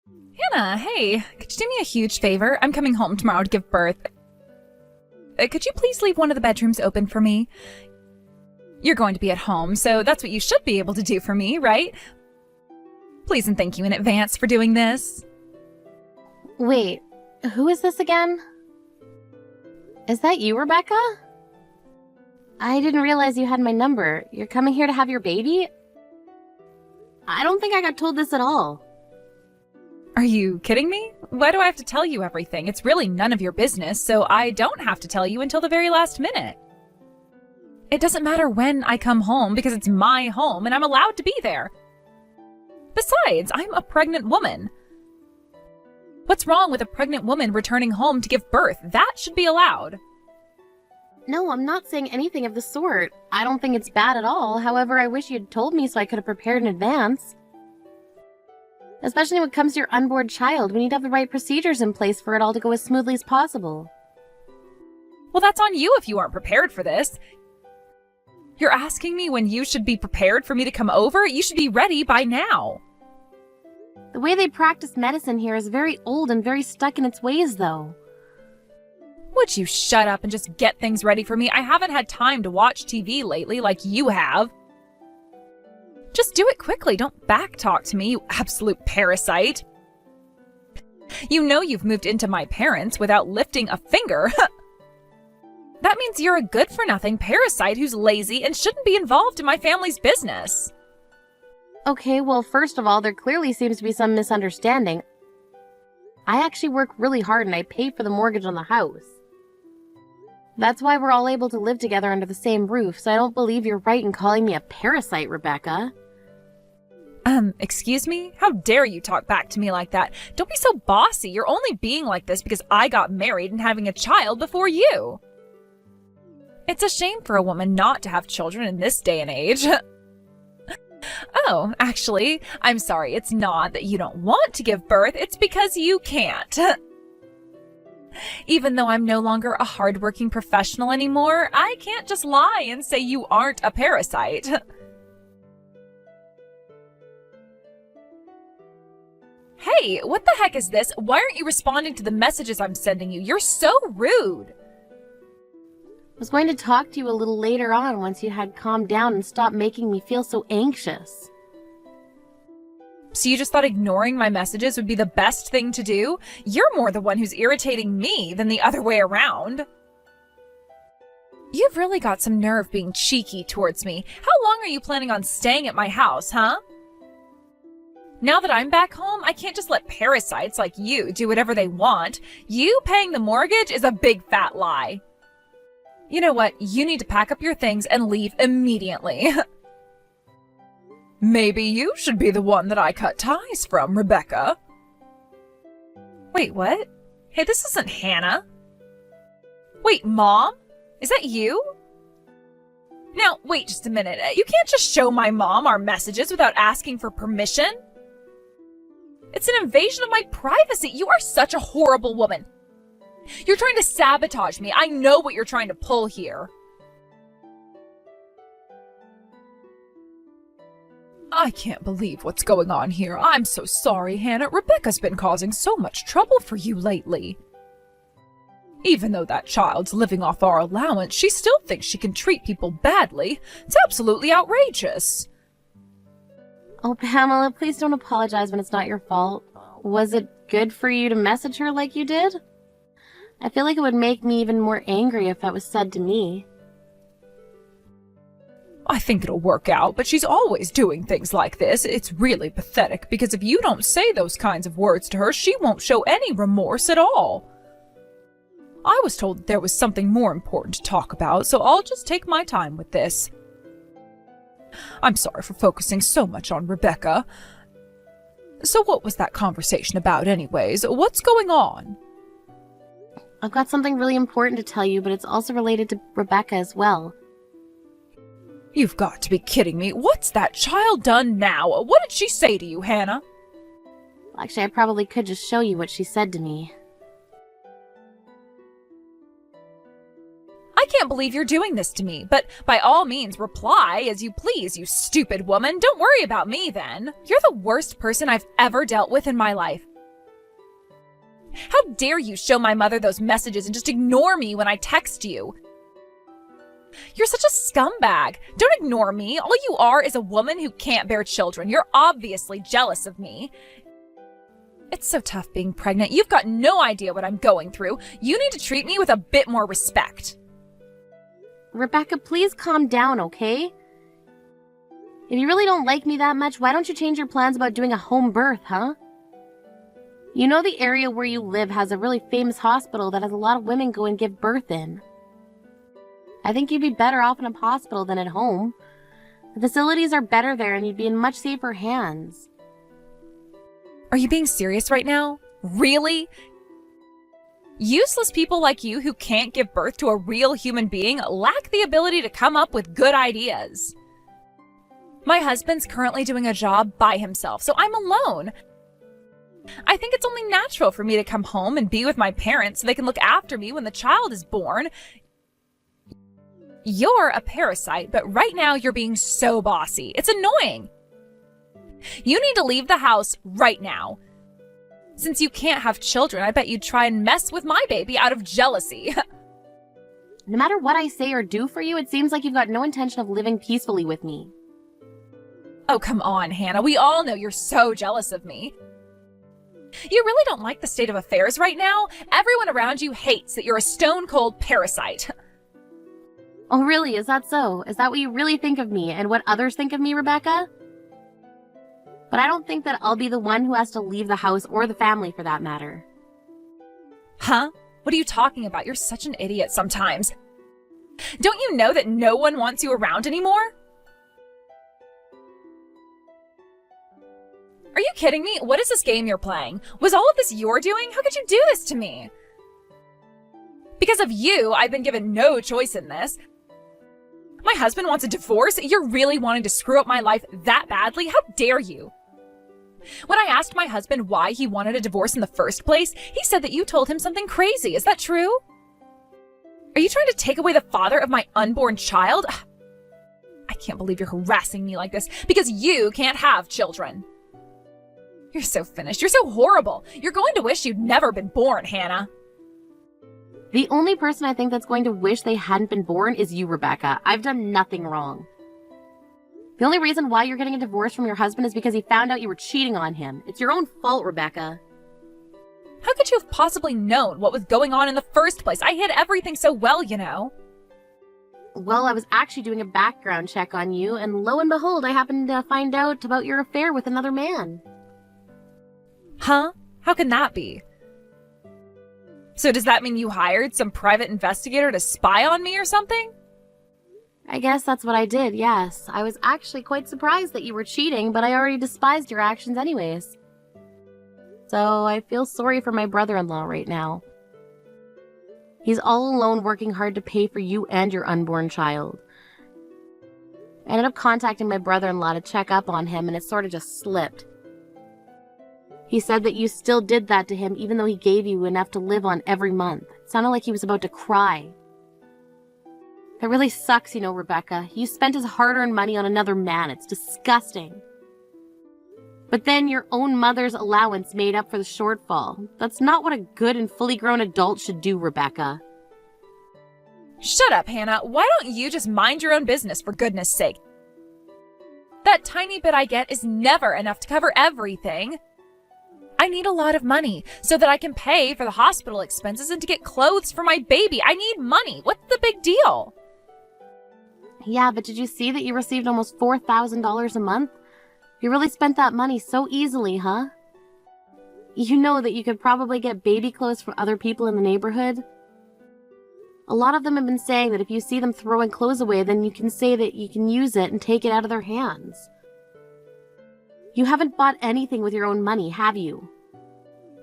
Hannah, hey, could you do me a huge favor? I'm coming home tomorrow to give birth. Could you please leave one of the bedrooms open for me? You're going to be at home, so that's what you should be able to do for me, right? Please and thank you in advance for doing this. Wait, who is this again? Is that you, Rebecca? I didn't realize you had my number. You're coming here to have your baby? I don't think I got told this at all. Are you kidding me? Why do I have to tell you everything? It's really none of your business, so I don't have to tell you until the very last minute. It doesn't matter when I come home because it's my home and I'm allowed to be there. Besides, I'm a pregnant woman. What's wrong with a pregnant woman returning home to give birth? That should be allowed. No, I'm not saying anything of the sort. I don't think it's bad at all. However, I wish you'd told me so I could have prepared in advance. Especially when it comes to your unborn child, we need to have the right procedures in place for it all to go as smoothly as possible. Well, that's on you if you aren't prepared for this. You're asking me when you should be prepared for me to come over? You should be ready by now. The way they practice medicine here is very old and very stuck in its ways, though. Would you shut up and just get things ready for me? I haven't had time to watch TV lately like you have. Just do it quickly. Don't backtalk to me, you absolute parasite. You know you've moved into my parents without lifting a finger. That means you're a good-for-nothing parasite who's lazy and shouldn't be involved in my family's business. Okay, well, first of all, there clearly seems to be some misunderstanding. I actually work really hard and I pay for the mortgage on the house. That's why we're all able to live together under the same roof, so I don't believe you're right in calling me a parasite, Rebecca. Excuse me? How dare you talk back to me like that? Don't be so bossy. You're only being like this because I got married and having a child before you. It's a shame for a woman not to have children in this day and age. Oh, actually, I'm sorry. It's not that you don't want to give birth. It's because you can't. Even though I'm no longer a hardworking professional anymore, I can't just lie and say you aren't a parasite. Hey, what the heck is this? Why aren't you responding to the messages I'm sending you? You're so rude. I was going to talk to you a little later on once you had calmed down and stopped making me feel so anxious. So you just thought ignoring my messages would be the best thing to do? You're more the one who's irritating me than the other way around. You've really got some nerve being cheeky towards me. How long are you planning on staying at my house, huh? Now that I'm back home, I can't just let parasites like you do whatever they want. You paying the mortgage is a big fat lie. You know what? You need to pack up your things and leave immediately. Maybe you should be the one that I cut ties from, Rebecca. Wait, what? Hey, this isn't Hannah. Wait, Mom? Is that you? Now, wait just a minute. You can't just show my mom our messages without asking for permission. It's an invasion of my privacy. You are such a horrible woman. You're trying to sabotage me. I know what you're trying to pull here. I can't believe what's going on here. I'm so sorry, Hannah. Rebecca's been causing so much trouble for you lately. Even though that child's living off our allowance, she still thinks she can treat people badly. It's absolutely outrageous. Oh, Pamela, please don't apologize when it's not your fault. Was it good for you to message her like you did? I feel like it would make me even more angry if that was said to me. I think it'll work out, but she's always doing things like this. It's really pathetic, because if you don't say those kinds of words to her, she won't show any remorse at all. I was told that there was something more important to talk about, so I'll just take my time with this. I'm sorry for focusing so much on Rebecca. So what was that conversation about anyways? What's going on? I've got something really important to tell you, but it's also related to Rebecca as well. You've got to be kidding me. What's that child done now? What did she say to you, Hannah? Actually, I probably could just show you what she said to me. I can't believe you're doing this to me, but by all means reply as you please, you stupid woman. Don't worry about me then. You're the worst person I've ever dealt with in my life. How dare you show my mother those messages and just ignore me when I text you? You're such a scumbag. Don't ignore me. All you are is a woman who can't bear children. You're obviously jealous of me. It's so tough being pregnant. You've got no idea what I'm going through. You need to treat me with a bit more respect. Rebecca, please calm down, okay? If you really don't like me that much, why don't you change your plans about doing a home birth, huh? You know the area where you live has a really famous hospital that has a lot of women go and give birth in. I think you'd be better off in a hospital than at home. The facilities are better there and you'd be in much safer hands. Are you being serious right now? Really? Useless people like you who can't give birth to a real human being lack the ability to come up with good ideas. My husband's currently doing a job by himself, so I'm alone. I think it's only natural for me to come home and be with my parents so they can look after me when the child is born. You're a parasite, but right now you're being so bossy. It's annoying. You need to leave the house right now. Since you can't have children, I bet you'd try and mess with my baby out of jealousy. No matter what I say or do for you, it seems like you've got no intention of living peacefully with me. Oh, come on, Hannah. We all know you're so jealous of me. You really don't like the state of affairs right now? Everyone around you hates that you're a stone-cold parasite. Oh, really? Is that so? Is that what you really think of me and what others think of me, Rebecca? But I don't think that I'll be the one who has to leave the house or the family for that matter. Huh? What are you talking about? You're such an idiot sometimes. Don't you know that no one wants you around anymore? Are you kidding me? What is this game you're playing? Was all of this your doing? How could you do this to me? Because of you, I've been given no choice in this. My husband wants a divorce? You're really wanting to screw up my life that badly? How dare you? When I asked my husband why he wanted a divorce in the first place, he said that you told him something crazy. Is that true? Are you trying to take away the father of my unborn child? I can't believe you're harassing me like this because you can't have children. You're so finished. You're so horrible. You're going to wish you'd never been born, Hannah. The only person I think that's going to wish they hadn't been born is you, Rebecca. I've done nothing wrong. The only reason why you're getting a divorce from your husband is because he found out you were cheating on him. It's your own fault, Rebecca. How could you have possibly known what was going on in the first place? I hid everything so well, you know. Well, I was actually doing a background check on you, and lo and behold, I happened to find out about your affair with another man. Huh? How can that be? So does that mean you hired some private investigator to spy on me or something? I guess that's what I did, yes. I was actually quite surprised that you were cheating, but I already despised your actions anyways. So I feel sorry for my brother-in-law right now. He's all alone working hard to pay for you and your unborn child. I ended up contacting my brother-in-law to check up on him, and it sort of just slipped. He said that you still did that to him even though he gave you enough to live on every month. It sounded like he was about to cry. That really sucks, you know, Rebecca. You spent his hard-earned money on another man. It's disgusting. But then your own mother's allowance made up for the shortfall. That's not what a good and fully grown adult should do, Rebecca. Shut up, Hannah. Why don't you just mind your own business, for goodness sake? That tiny bit I get is never enough to cover everything. I need a lot of money so that I can pay for the hospital expenses and to get clothes for my baby. I need money. What's the big deal? Yeah, but did you see that you received almost $4,000 a month? You really spent that money so easily, huh? You know that you could probably get baby clothes from other people in the neighborhood. A lot of them have been saying that if you see them throwing clothes away, then you can say that you can use it and take it out of their hands. You haven't bought anything with your own money, have you?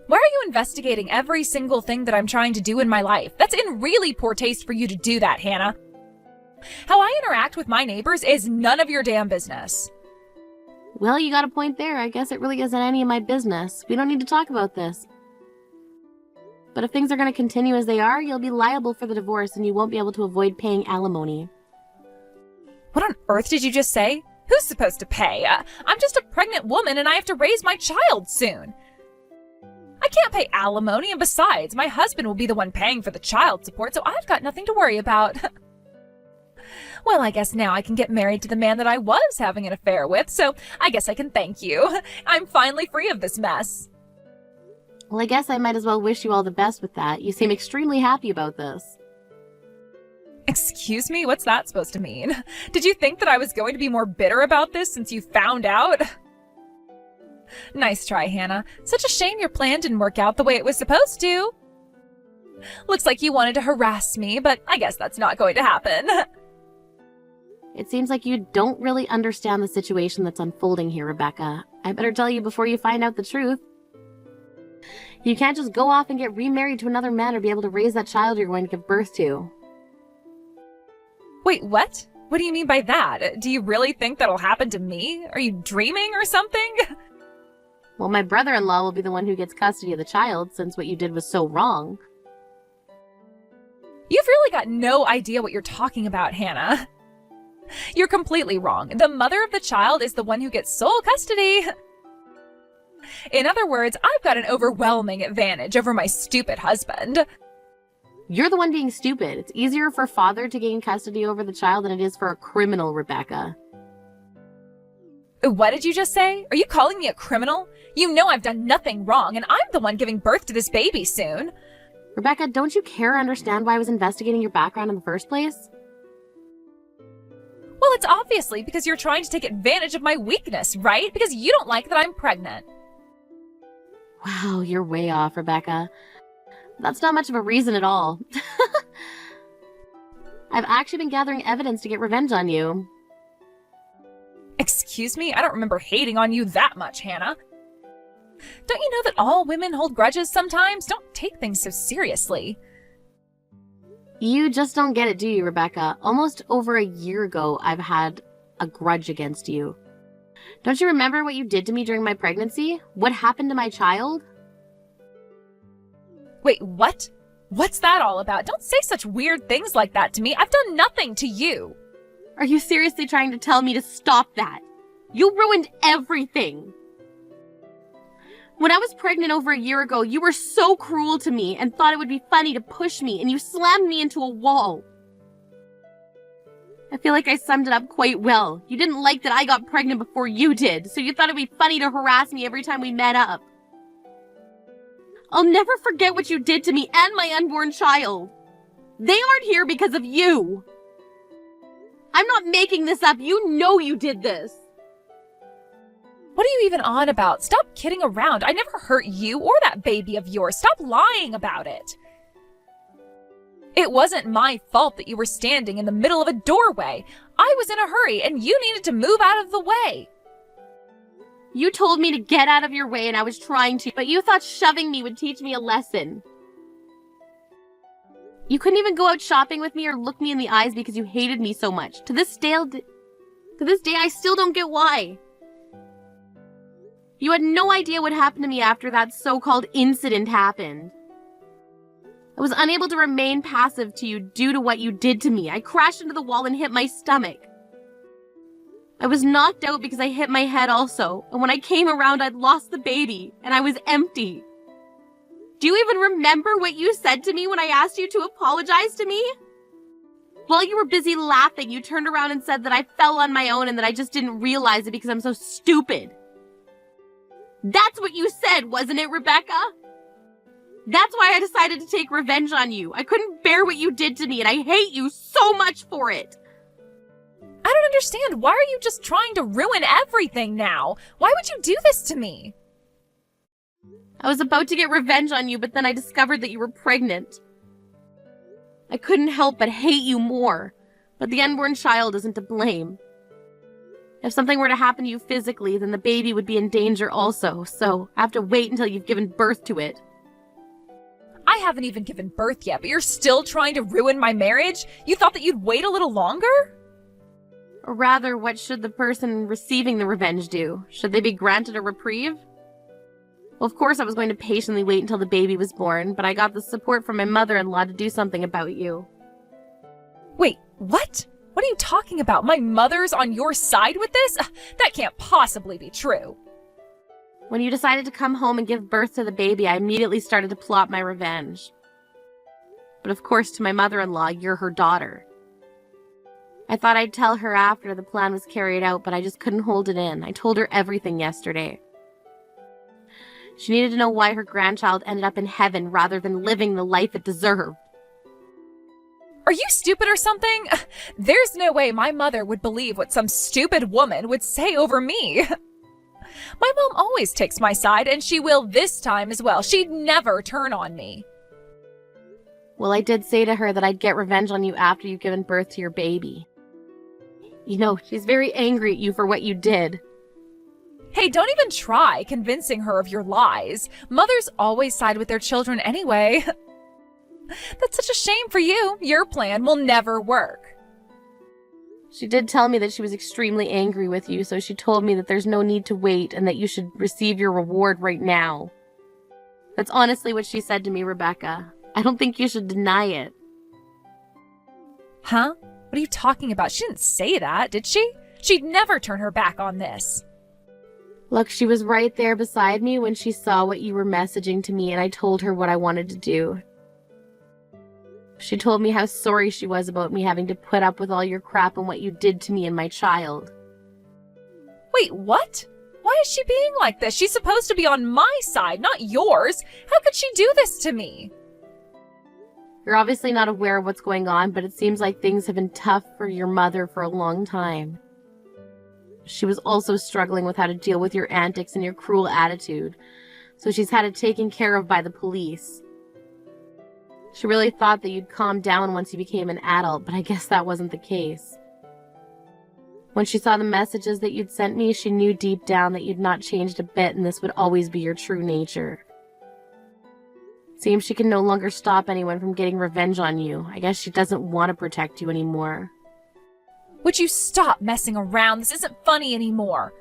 Why are you investigating every single thing that I'm trying to do in my life? That's in really poor taste for you to do that, Hannah. How I interact with my neighbors is none of your damn business. Well, you got a point there. I guess it really isn't any of my business. We don't need to talk about this. But if things are going to continue as they are, you'll be liable for the divorce and you won't be able to avoid paying alimony. What on earth did you just say? Who's supposed to pay? I'm just a pregnant woman and I have to raise my child soon. I I can't pay alimony, and besides, my husband will be the one paying for the child support, so I've got nothing to worry about. Well, I guess now I can get married to the man that I was having an affair with, so I guess I can thank you. I'm finally free of this mess. Well, I guess I might as well wish you all the best with that. You seem extremely happy about this. Excuse me? What's that supposed to mean? Did you think that I was going to be more bitter about this since you found out? Nice try, Hannah. Such a shame your plan didn't work out the way it was supposed to. Looks like you wanted to harass me, but I guess that's not going to happen. It seems like you don't really understand the situation that's unfolding here, Rebecca. I better tell you before you find out the truth. You can't just go off and get remarried to another man or be able to raise that child you're going to give birth to. Wait, what? What do you mean by that? Do you really think that'll happen to me? Are you dreaming or something? Well, my brother-in-law will be the one who gets custody of the child, since what you did was so wrong. You've really got no idea what you're talking about, Hannah. You're completely wrong. The mother of the child is the one who gets sole custody. In other words, I've got an overwhelming advantage over my stupid husband. You're the one being stupid. It's easier for father to gain custody over the child than it is for a criminal, Rebecca. What did you just say? Are you calling me a criminal? You know I've done nothing wrong, and I'm the one giving birth to this baby soon. Rebecca, don't you care or understand why I was investigating your background in the first place? Well, it's obviously because you're trying to take advantage of my weakness, right? Because you don't like that I'm pregnant. Wow, you're way off, Rebecca. That's not much of a reason at all. I've actually been gathering evidence to get revenge on you. Excuse me? I don't remember hating on you that much, Hannah. Don't you know that all women hold grudges sometimes? Don't take things so seriously. You just don't get it, do you, Rebecca? Almost over a year ago, I've had a grudge against you. Don't you remember what you did to me during my pregnancy? What happened to my child? Wait, what? What's that all about? Don't say such weird things like that to me. I've done nothing to you. Are you seriously trying to tell me to stop that? You ruined everything. When I was pregnant over a year ago, you were so cruel to me and thought it would be funny to push me, and you slammed me into a wall. I feel like I summed it up quite well. You didn't like that I got pregnant before you did, so you thought it'd be funny to harass me every time we met up. I'll never forget what you did to me and my unborn child. They aren't here because of you. I'm not making this up. You know you did this. What are you even on about? Stop kidding around. I never hurt you or that baby of yours. Stop lying about it. It wasn't my fault that you were standing in the middle of a doorway. I was in a hurry and you needed to move out of the way. You told me to get out of your way and I was trying to, but you thought shoving me would teach me a lesson. You couldn't even go out shopping with me or look me in the eyes because you hated me so much. To this day, I still don't get why. You had no idea what happened to me after that so-called incident happened. I was unable to remain passive to you due to what you did to me. I crashed into the wall and hit my stomach. I was knocked out because I hit my head also, and when I came around, I'd lost the baby, and I was empty. Do you even remember what you said to me when I asked you to apologize to me? While you were busy laughing, you turned around and said that I fell on my own and that I just didn't realize it because I'm so stupid. That's what you said, wasn't it, Rebecca? That's why I decided to take revenge on you. I couldn't bear what you did to me, and I hate you so much for it. I don't understand. Why are you just trying to ruin everything now? Why would you do this to me? I was about to get revenge on you, but then I discovered that you were pregnant. I couldn't help but hate you more, but the unborn child isn't to blame. If something were to happen to you physically, then the baby would be in danger also, so I have to wait until you've given birth to it. I haven't even given birth yet, but you're still trying to ruin my marriage? You thought that you'd wait a little longer? Or rather, what should the person receiving the revenge do? Should they be granted a reprieve? Well, of course I was going to patiently wait until the baby was born, but I got the support from my mother-in-law to do something about you. Wait, what? What are you talking about? My mother's on your side with this? That can't possibly be true. When you decided to come home and give birth to the baby, I immediately started to plot my revenge. But of course, to my mother-in-law, you're her daughter. I thought I'd tell her after the plan was carried out, but I just couldn't hold it in. I told her everything yesterday. She needed to know why her grandchild ended up in heaven rather than living the life it deserved. Are you stupid or something? There's no way my mother would believe what some stupid woman would say over me. My mom always takes my side, and she will this time as well. She'd never turn on me. Well, I did say to her that I'd get revenge on you after you've given birth to your baby. You know, she's very angry at you for what you did. Hey, don't even try convincing her of your lies. Mothers always side with their children anyway. That's such a shame for you. Your plan will never work. She did tell me that she was extremely angry with you, so she told me that there's no need to wait and that you should receive your reward right now. That's honestly what she said to me, Rebecca. I don't think you should deny it. Huh? What are you talking about? She didn't say that, did she? She'd never turn her back on this. Look, she was right there beside me when she saw what you were messaging to me, and I told her what I wanted to do. She told me how sorry she was about me having to put up with all your crap and what you did to me and my child. Wait, what? Why is she being like this? She's supposed to be on my side, not yours. How could she do this to me? You're obviously not aware of what's going on, but it seems like things have been tough for your mother for a long time. She was also struggling with how to deal with your antics and your cruel attitude, so she's had it taken care of by the police. She really thought that you'd calm down once you became an adult, but I guess that wasn't the case. When she saw the messages that you'd sent me, she knew deep down that you'd not changed a bit and this would always be your true nature. Seems she can no longer stop anyone from getting revenge on you. I guess she doesn't want to protect you anymore. Would you stop messing around? This isn't funny anymore.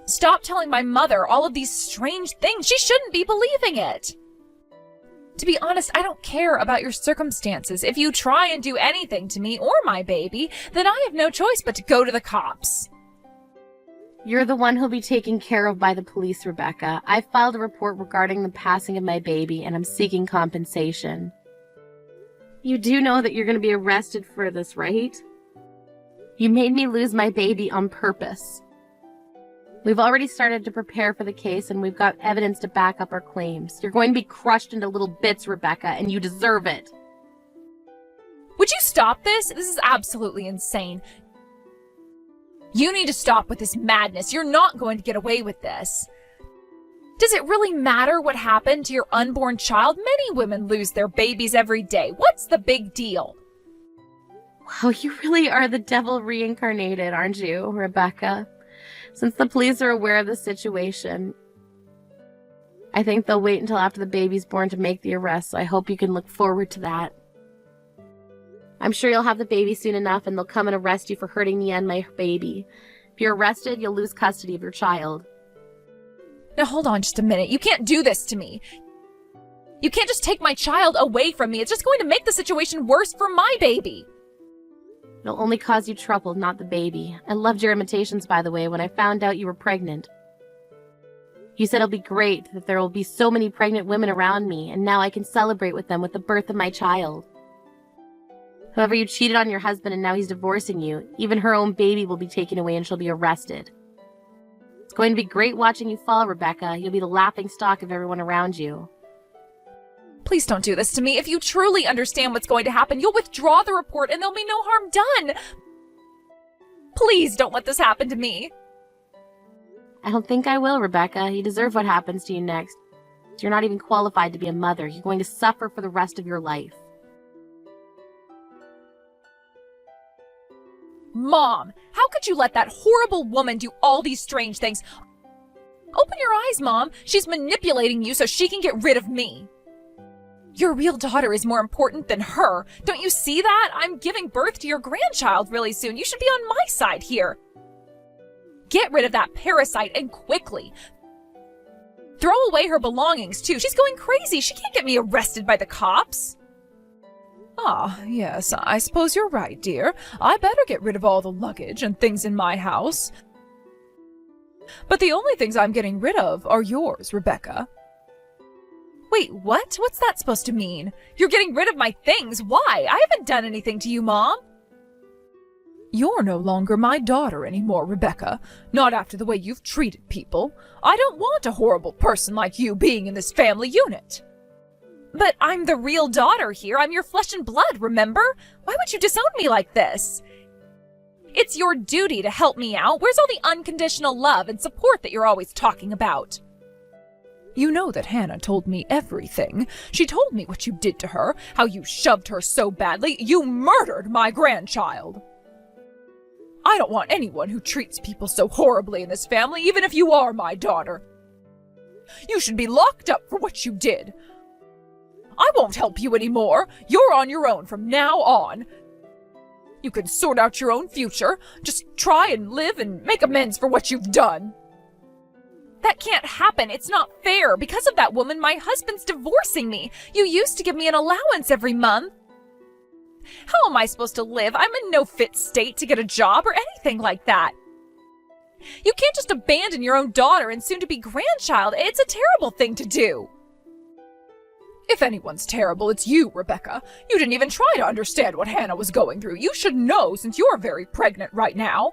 Stop telling my mother all of these strange things. She shouldn't be believing it. To be honest, I don't care about your circumstances. If you try and do anything to me or my baby, then I have no choice but to go to the cops. You're the one who'll be taken care of by the police, Rebecca. I filed a report regarding the passing of my baby, and I'm seeking compensation. You do know that you're going to be arrested for this, right? You made me lose my baby on purpose. We've already started to prepare for the case, and we've got evidence to back up our claims. You're going to be crushed into little bits, Rebecca, and you deserve it. Would you stop this? This is absolutely insane. You need to stop with this madness. You're not going to get away with this. Does it really matter what happened to your unborn child? Many women lose their babies every day. What's the big deal? Wow, you really are the devil reincarnated, aren't you, Rebecca? Since the police are aware of the situation, I think they'll wait until after the baby's born to make the arrest, so I hope you can look forward to that. I'm sure you'll have the baby soon enough, and they'll come and arrest you for hurting me and my baby. If you're arrested, you'll lose custody of your child. Now hold on just a minute. You can't do this to me. You can't just take my child away from me. It's just going to make the situation worse for my baby. It'll only cause you trouble, not the baby. I loved your imitations, by the way, when I found out you were pregnant. You said it'll be great, that there will be so many pregnant women around me, and now I can celebrate with them with the birth of my child. However, you cheated on your husband and now he's divorcing you. Even her own baby will be taken away and she'll be arrested. It's going to be great watching you fall, Rebecca. You'll be the laughing stock of everyone around you. Please don't do this to me. If you truly understand what's going to happen, you'll withdraw the report and there'll be no harm done. Please don't let this happen to me. I don't think I will, Rebecca. You deserve what happens to you next. You're not even qualified to be a mother. You're going to suffer for the rest of your life. Mom, how could you let that horrible woman do all these strange things? Open your eyes, Mom. She's manipulating you so she can get rid of me. Your real daughter is more important than her. Don't you see that? I'm giving birth to your grandchild really soon. You should be on my side here. Get rid of that parasite and quickly. Throw away her belongings, too. She's going crazy. She can't get me arrested by the cops. Ah, yes, I suppose you're right, dear. I better get rid of all the luggage and things in my house. But the only things I'm getting rid of are yours, Rebecca. Wait, what? What's that supposed to mean? You're getting rid of my things? Why? I haven't done anything to you, Mom. You're no longer my daughter anymore, Rebecca. Not after the way you've treated people. I don't want a horrible person like you being in this family unit. But I'm the real daughter here. I'm your flesh and blood, remember? Why would you disown me like this? It's your duty to help me out. Where's all the unconditional love and support that you're always talking about? You know that Hannah told me everything. She told me what you did to her, how you shoved her so badly. You murdered my grandchild. I don't want anyone who treats people so horribly in this family, even if you are my daughter. You should be locked up for what you did. I won't help you anymore. You're on your own from now on. You can sort out your own future. Just try and live and make amends for what you've done. That can't happen. It's not fair. Because of that woman, my husband's divorcing me. You used to give me an allowance every month. How am I supposed to live? I'm in no fit state to get a job or anything like that. You can't just abandon your own daughter and soon-to-be grandchild. It's a terrible thing to do. If anyone's terrible, it's you, Rebecca. You didn't even try to understand what Hannah was going through. You should know since you're very pregnant right now.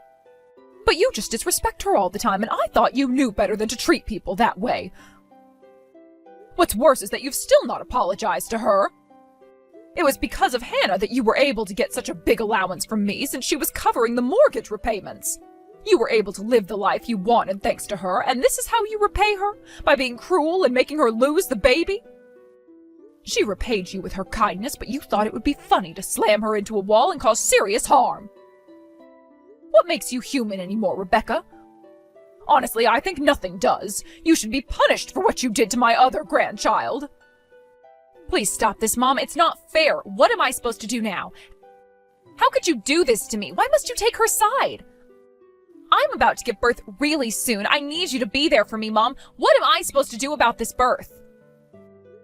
But you just disrespect her all the time, and I thought you knew better than to treat people that way. What's worse is that you've still not apologized to her. It was because of Hannah that you were able to get such a big allowance from me since she was covering the mortgage repayments. You were able to live the life you wanted thanks to her, and this is how you repay her? By being cruel and making her lose the baby? She repaid you with her kindness, but you thought it would be funny to slam her into a wall and cause serious harm. What makes you human anymore, Rebecca? Honestly, I think nothing does. You should be punished for what you did to my other grandchild. Please stop this, Mom. It's not fair. What am I supposed to do now? How could you do this to me? Why must you take her side? I'm about to give birth really soon. I need you to be there for me, Mom. What am I supposed to do about this birth?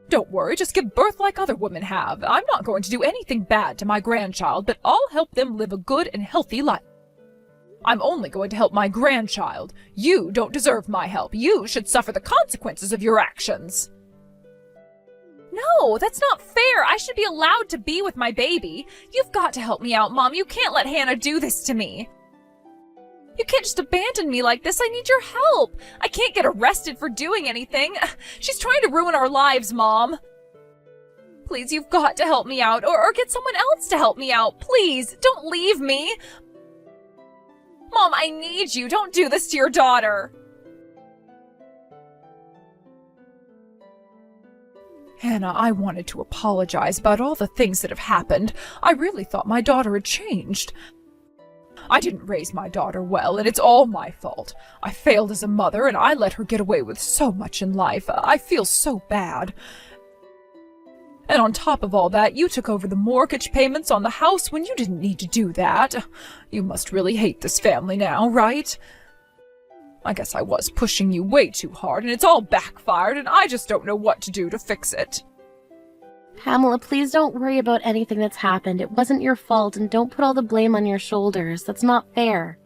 Don't worry, just give birth like other women have. I'm not going to do anything bad to my grandchild, but I'll help them live a good and healthy life. I'm only going to help my grandchild. You don't deserve my help. You should suffer the consequences of your actions. No, that's not fair. I should be allowed to be with my baby. You've got to help me out, Mom. You can't let Hannah do this to me. You can't just abandon me like this. I need your help. I can't get arrested for doing anything. She's trying to ruin our lives, Mom. Please, you've got to help me out, or get someone else to help me out. Please, don't leave me. Mom, I need you. Don't do this to your daughter. Hannah, I wanted to apologize about all the things that have happened. I really thought my daughter had changed. I didn't raise my daughter well, and it's all my fault. I failed as a mother, and I let her get away with so much in life. I feel so bad. And on top of all that, you took over the mortgage payments on the house when you didn't need to do that. You must really hate this family now, right? I guess I was pushing you way too hard, and it's all backfired, and I just don't know what to do to fix it. Pamela, please don't worry about anything that's happened. It wasn't your fault, and don't put all the blame on your shoulders. That's not fair.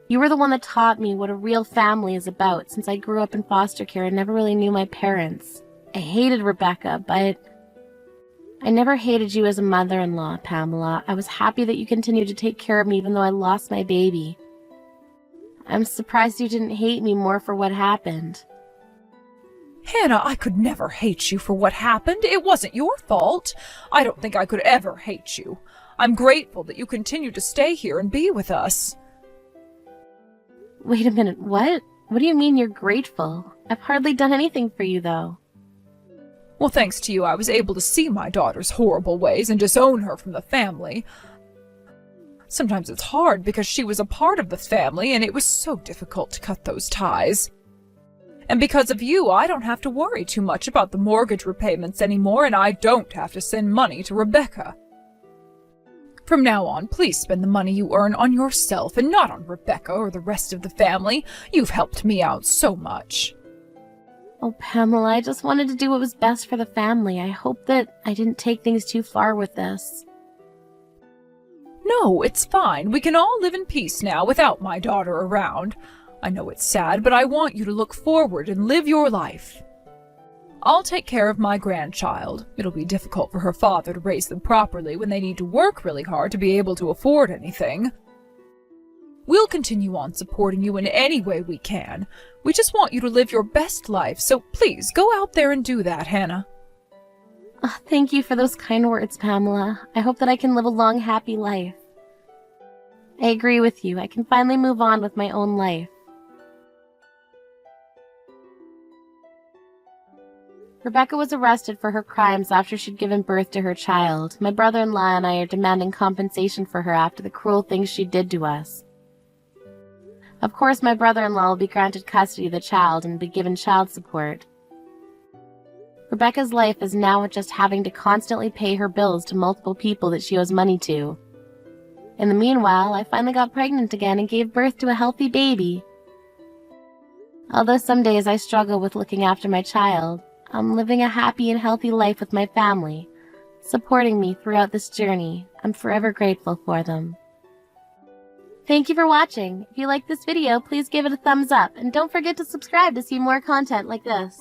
You were the one that taught me what a real family is about, since I grew up in foster care and never really knew my parents. I hated Rebecca, but I never hated you as a mother-in-law, Pamela. I was happy that you continued to take care of me even though I lost my baby. I'm surprised you didn't hate me more for what happened. Hannah, I could never hate you for what happened. It wasn't your fault. I don't think I could ever hate you. I'm grateful that you continue to stay here and be with us. Wait a minute, what? What do you mean you're grateful? I've hardly done anything for you, though. Well, thanks to you, I was able to see my daughter's horrible ways and disown her from the family. Sometimes it's hard because she was a part of the family, and it was so difficult to cut those ties. And because of you, I don't have to worry too much about the mortgage repayments anymore, and I don't have to send money to Rebecca. From now on, please spend the money you earn on yourself and not on Rebecca or the rest of the family. You've helped me out so much. Oh, Pamela, I just wanted to do what was best for the family. I hope that I didn't take things too far with this. No, it's fine. We can all live in peace now without my daughter around. I know it's sad, but I want you to look forward and live your life. I'll take care of my grandchild. It'll be difficult for her father to raise them properly when they need to work really hard to be able to afford anything. We'll continue on supporting you in any way we can. We just want you to live your best life, so please go out there and do that, Hannah. Oh, thank you for those kind words, Pamela. I hope that I can live a long, happy life. I agree with you. I can finally move on with my own life. Rebecca was arrested for her crimes after she'd given birth to her child. My brother-in-law and I are demanding compensation for her after the cruel things she did to us. Of course, my brother-in-law will be granted custody of the child and be given child support. Rebecca's life is now just having to constantly pay her bills to multiple people that she owes money to. In the meanwhile, I finally got pregnant again and gave birth to a healthy baby. Although some days I struggle with looking after my child, I'm living a happy and healthy life with my family, supporting me throughout this journey. I'm forever grateful for them. Thank you for watching. If you liked this video, please give it a thumbs up, and don't forget to subscribe to see more content like this.